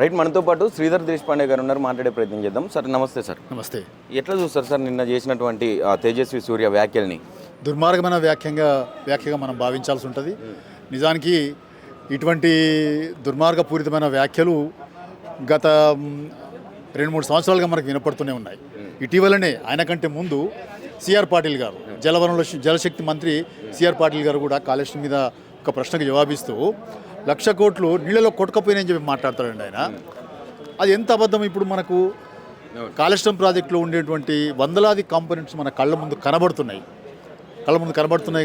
Right, మనతో పాటు శ్రీధర్ దేశపాండే గారు ఉన్నారు, మాట్లాడే ప్రయత్నం చేద్దాం. సార్ నమస్తే. సార్ నమస్తే. ఎట్లా చూస్తారు సార్ నిన్న చేసినటువంటి తేజస్వి సూర్య వ్యాఖ్యల్ని? దుర్మార్గమైన వ్యాఖ్యగా మనం భావించాల్సి ఉంటుంది. నిజానికి ఇటువంటి దుర్మార్గపూరితమైన వ్యాఖ్యలు గత 2-3 సంవత్సరాలుగా మనకు వినపడుతూనే ఉన్నాయి. ఇటీవలనే ఆయన కంటే ముందు సిఆర్ పాటిల్ గారు, జలశక్తి మంత్రి సిఆర్ పాటిల్ గారు కూడా కాళేశ్వరం మీద ఒక ప్రశ్నకు జవాబిస్తూ 1,00,000 కోట్లు నీళ్ళలో కొట్టుకపోయినాయని చెప్పి మాట్లాడతాడండి ఆయన. అది ఎంత అబద్ధం. ఇప్పుడు మనకు కాళేశ్వరం ప్రాజెక్టులో ఉండేటువంటి వందలాది కాంపోనెంట్స్ మన కళ్ళ ముందు కనబడుతున్నాయి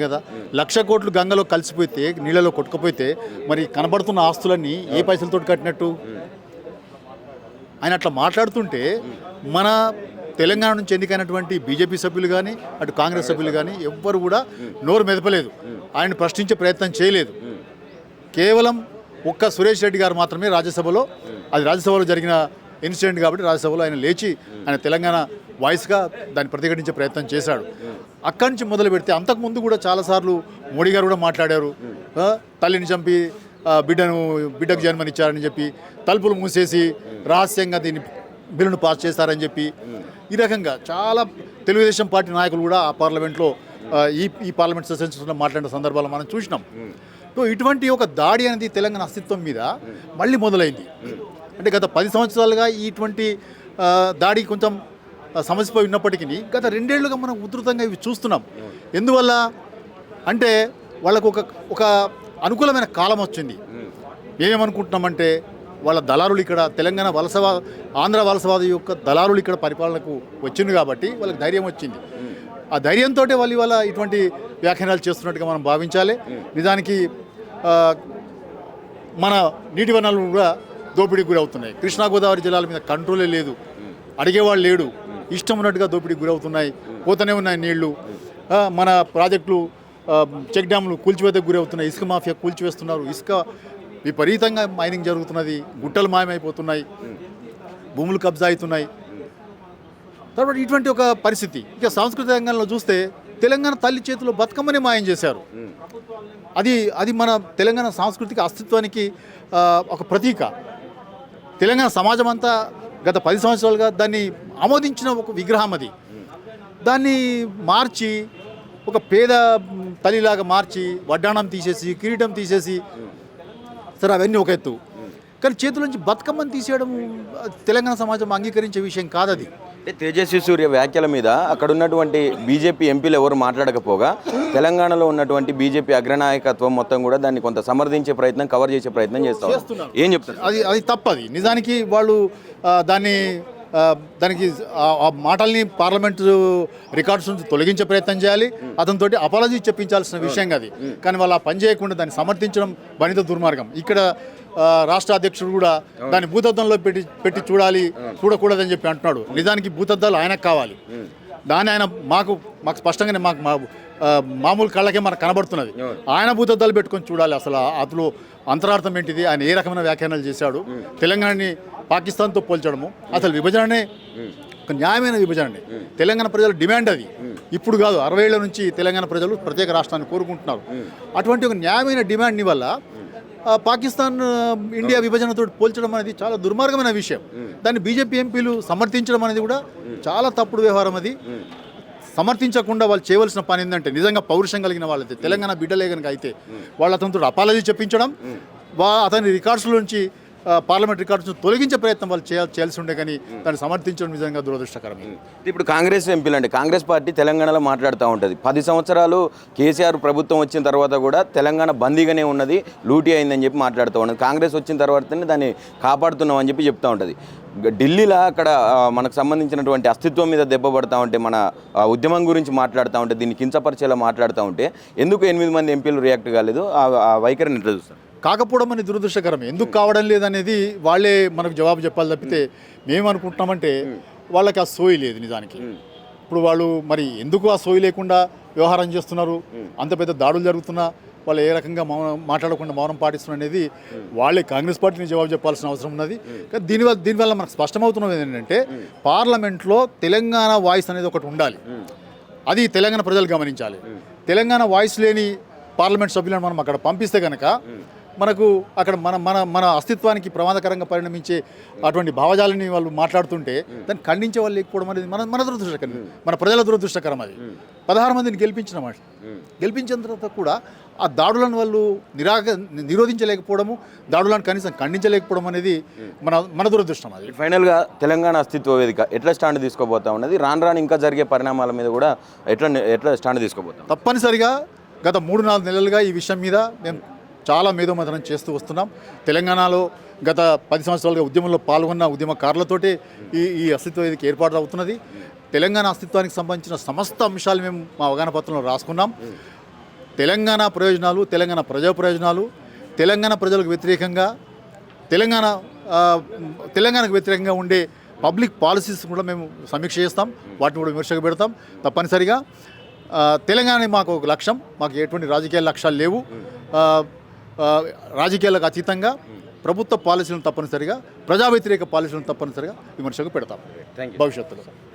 కదా. 1,00,000 కోట్లు గంగలో కలిసిపోతే, నీళ్ళలో కొట్టుకుపోతే మరి కనబడుతున్న ఆస్తులన్నీ ఏ పైసలతో కట్టినట్టు? ఆయన అట్లా మాట్లాడుతుంటే మన తెలంగాణ నుంచి ఎన్నికైనటువంటి బీజేపీ సభ్యులు కానీ అటు కాంగ్రెస్ సభ్యులు కానీ ఎవ్వరు కూడా నోరు మెదపలేదు, ఆయన ప్రశ్నించే ప్రయత్నం చేయలేదు. కేవలం ఒక్క సురేష్ రెడ్డి గారు మాత్రమే రాజ్యసభలో జరిగిన ఇన్సిడెంట్ కాబట్టి రాజ్యసభలో ఆయన లేచి ఆయన తెలంగాణ వాయిస్గా దాన్ని ప్రతిఘటించే ప్రయత్నం చేశాడు. అక్కడి నుంచి మొదలు పెడితే అంతకుముందు కూడా చాలాసార్లు మోడీ గారు కూడా మాట్లాడారు. తల్లిని చంపి బిడ్డకు జన్మనిచ్చారని చెప్పి తలుపులు మూసేసి రహస్యంగా దీన్ని బిల్లును పాస్ చేశారని చెప్పి ఈ రకంగా చాలా తెలుగుదేశం పార్టీ నాయకులు కూడా ఆ పార్లమెంట్లో ఈ పార్లమెంట్ సెషన్స్లో మాట్లాడిన సందర్భాలు మనం చూసినాం. సో ఇటువంటి ఒక దాడి అనేది తెలంగాణ అస్తిత్వం మీద మళ్ళీ మొదలైంది. అంటే గత 10 సంవత్సరాలుగా ఇటువంటి దాడి కొంచెం సమస్యపోయి ఉన్నప్పటికీ గత 2 ఏళ్లుగా మనం ఉధృతంగా ఇవి చూస్తున్నాం. ఎందువల్ల అంటే వాళ్ళకు ఒక అనుకూలమైన కాలం వచ్చింది. ఏమనుకుంటున్నామంటే వాళ్ళ దళారులు ఇక్కడ తెలంగాణ ఆంధ్ర వలసవాద యొక్క దళారులు ఇక్కడ పరిపాలనకు వచ్చింది కాబట్టి వాళ్ళకి ధైర్యం వచ్చింది. ఆ ధైర్యంతో వాళ్ళు ఇవాళ ఇటువంటి వ్యాఖ్యానాలు చేస్తున్నట్టుగా మనం భావించాలి. నిజానికి మన నీటి వనరులు కూడా దోపిడీకి గురవుతున్నాయి. కృష్ణా గోదావరి జిల్లాల మీద కంట్రోలే లేదు, అడిగేవాళ్ళు లేడు, ఇష్టం ఉన్నట్టుగా దోపిడీకి గురవుతున్నాయి, పోతూనే ఉన్నాయి నీళ్లు. మన ప్రాజెక్టులు చెక్ డ్యాములు కూల్చివేతకు గురవుతున్నాయి, ఇసుక మాఫియా కూల్చివేస్తున్నారు, ఇసుక విపరీతంగా మైనింగ్ జరుగుతున్నది, గుట్టలు మాయమైపోతున్నాయి, భూములు కబ్జా అవుతున్నాయి. తర్వాత ఇటువంటి ఒక పరిస్థితి. ఇక సాంస్కృతిక రంగంలో చూస్తే తెలంగాణ తల్లి చేతిలో బతుకమ్మని మాయం చేశారు. అది మన తెలంగాణ సాంస్కృతిక అస్తిత్వానికి ఒక ప్రతీక. తెలంగాణ సమాజం అంతా గత 10 సంవత్సరాలుగా దాన్ని ఆమోదించిన ఒక విగ్రహం అది. దాన్ని మార్చి ఒక పేద తల్లిలాగా మార్చి వడ్డాణం తీసేసి కిరీటం తీసేసి, సరే అవన్నీ ఒక ఎత్తు, కానీ చేతుల నుంచి బతుకమ్మని తీసేయడం తెలంగాణ సమాజం అంగీకరించే విషయం కాదు. అది అంటే తేజస్వి సూర్య వ్యాఖ్యల మీద అక్కడ ఉన్నటువంటి బీజేపీ ఎంపీలు ఎవరు మాట్లాడకపోగా తెలంగాణలో ఉన్నటువంటి బీజేపీ అగ్రనాయకత్వం మొత్తం కూడా దాన్ని కొంత సమర్థించే ప్రయత్నం, కవర్ చేసే ప్రయత్నం చేస్తున్నారు. ఏం చెప్తారు? అది తప్పది. నిజానికి వాళ్ళు దానికి ఆ మాటల్ని పార్లమెంటు రికార్డ్స్ నుంచి తొలగించే ప్రయత్నం చేయాలి, అతనితో అపాలజీ చెప్పించాల్సిన విషయం అది. కానీ వాళ్ళు ఆ పని చేయకుండా దాన్ని సమర్థించడం వనిత దుర్మార్గం. ఇక్కడ రాష్ట్ర అధ్యక్షుడు కూడా దాన్ని భూతద్దంలో పెట్టి చూడకూడదని చెప్పి అంటున్నాడు. నిజానికి భూతద్దాలు ఆయనకు కావాలి. దాన్ని ఆయన మాకు స్పష్టంగానే మామూలు కళ్ళకే మనకు కనబడుతున్నది. ఆయన భూతద్దాలు పెట్టుకొని చూడాలి. అసలు అందులో అంతరార్థం ఏంటిది, ఆయన ఏ రకమైన వ్యాఖ్యానాలు చేశాడు, తెలంగాణని పాకిస్తాన్తో పోల్చడము, అసలు విభజననే ఒక న్యాయమైన విభజననే తెలంగాణ ప్రజల డిమాండ్. అది ఇప్పుడు కాదు, 60 ఏళ్ల నుంచి తెలంగాణ ప్రజలు ప్రత్యేక రాష్ట్రాన్ని కోరుకుంటున్నారు. అటువంటి ఒక న్యాయమైన డిమాండ్ని వల్ల పాకిస్తాన్ ఇండియా విభజనతో పోల్చడం అనేది చాలా దుర్మార్గమైన విషయం. దాన్ని బీజేపీ ఎంపీలు సమర్థించడం అనేది కూడా చాలా తప్పుడు వ్యవహారం. అది సమర్థించకుండా వాళ్ళు చేయవలసిన పని ఏంటంటే, నిజంగా పౌరుషం కలిగిన వాళ్ళైతే, తెలంగాణ బిడ్డలే కనుక అయితే వాళ్ళు అతనితో అపాలజీ చెప్పించడం, అతని రికార్డ్స్లో నుంచి పార్లమెంట్ రికార్డ్స్ తొలగించే ప్రయత్నం వాళ్ళు చేయాల్సి ఉండే, కానీ దాన్ని సమర్థించడం నిజంగా దురదృష్టకరమే. ఇప్పుడు కాంగ్రెస్ ఎంపీలు అంటే కాంగ్రెస్ పార్టీ తెలంగాణలో మాట్లాడుతూ ఉంటుంది. 10 సంవత్సరాలు కేసీఆర్ ప్రభుత్వం వచ్చిన తర్వాత కూడా తెలంగాణ బందీగానే ఉన్నది, లూటీ అయిందని చెప్పి మాట్లాడుతూ ఉన్నది. కాంగ్రెస్ వచ్చిన తర్వాతనే దాన్ని కాపాడుతున్నాం అని చెప్పి చెప్తూ ఉంటుంది. ఢిల్లీలో అక్కడ మనకు సంబంధించినటువంటి అస్తిత్వం మీద దెబ్బ పడుతూ ఉంటే, మన ఉద్యమం గురించి మాట్లాడుతూ ఉంటే, దీన్ని కించపరిచేలా మాట్లాడుతూ ఉంటే ఎందుకు 8 మంది ఎంపీలు రియాక్ట్ కాలేదు? ఆ వైఖరిని ఎట్లా చూస్తారు? కాకపోవడం అనేది దురదృష్టకరం. ఎందుకు కావడం లేదనేది వాళ్ళే మనకు జవాబు చెప్పాలి తప్పితే మేమనుకుంటున్నామంటే వాళ్ళకి ఆ సోయి లేదు. నిజానికి ఇప్పుడు వాళ్ళు మరి ఎందుకు ఆ సోయి లేకుండా వ్యవహారం చేస్తున్నారు, అంత పెద్ద దాడులు జరుగుతున్నా వాళ్ళు ఏ రకంగా మాట్లాడకుండా మౌనం పాటిస్తున్నారు అనేది వాళ్ళే కాంగ్రెస్ పార్టీని జవాబు చెప్పాల్సిన అవసరం ఉన్నది. కానీ దీనివల్ల మనకు స్పష్టమవుతున్నది ఏంటంటే, పార్లమెంట్లో తెలంగాణ వాయిస్ అనేది ఒకటి ఉండాలి. అది తెలంగాణ ప్రజలు గమనించాలి. తెలంగాణ వాయిస్ లేని పార్లమెంట్ సభ్యులను మనం అక్కడ పంపిస్తే కనుక మనకు అక్కడ మన మన మన అస్తిత్వానికి ప్రమాదకరంగా పరిణమించే అటువంటి భావజాలని వాళ్ళు మాట్లాడుతుంటే దాన్ని ఖండించే వాళ్ళు లేకపోవడం అనేది మన దురదృష్టకరం, మన ప్రజల దురదృష్టకరం. అది 16 మందిని గెలిపించిన మాట, గెలిపించిన తర్వాత కూడా ఆ దాడులను వాళ్ళు నిరోధించలేకపోవడము, దాడులను కనీసం ఖండించలేకపోవడం అనేది మన దురదృష్టం. అది ఫైనల్గా తెలంగాణ అస్తిత్వ వేదిక ఎట్లా స్టాండ్ తీసుకోబోతా ఉన్నది, రాను ఇంకా జరిగే పరిణామాల మీద కూడా ఎట్లా స్టాండ్ తీసుకోబోతాం? తప్పనిసరిగా గత 3-4 నెలలుగా ఈ విషయం మీద మేము చాలా మేధోమథనం చేస్తూ వస్తున్నాం. తెలంగాణలో గత 10 సంవత్సరాలుగా ఉద్యమంలో పాల్గొన్న ఉద్యమకారులతోటే ఈ అస్తిత్వ వేదిక ఏర్పాటు అవుతున్నది. తెలంగాణ అస్తిత్వానికి సంబంధించిన సమస్త అంశాలు మేము మా అవగాహన పత్రంలో రాసుకున్నాం. తెలంగాణ ప్రయోజనాలు, తెలంగాణ ప్రజా ప్రయోజనాలు, తెలంగాణ ప్రజలకు వ్యతిరేకంగా తెలంగాణకు వ్యతిరేకంగా ఉండే పబ్లిక్ పాలసీస్ కూడా మేము సమీక్ష చేస్తాం, వాటిని కూడా విమర్శకు పెడతాం. తప్పనిసరిగా తెలంగాణ మాకు ఒక లక్ష్యం, మాకు ఎటువంటి రాజకీయ లక్ష్యాలు లేవు. రాజకీయాలకు అతీతంగా ప్రభుత్వ పాలసీలను తప్పనిసరిగా, ప్రజా వ్యతిరేక పాలసీలను తప్పనిసరిగా విమర్శకు పెడతాం భవిష్యత్తులో.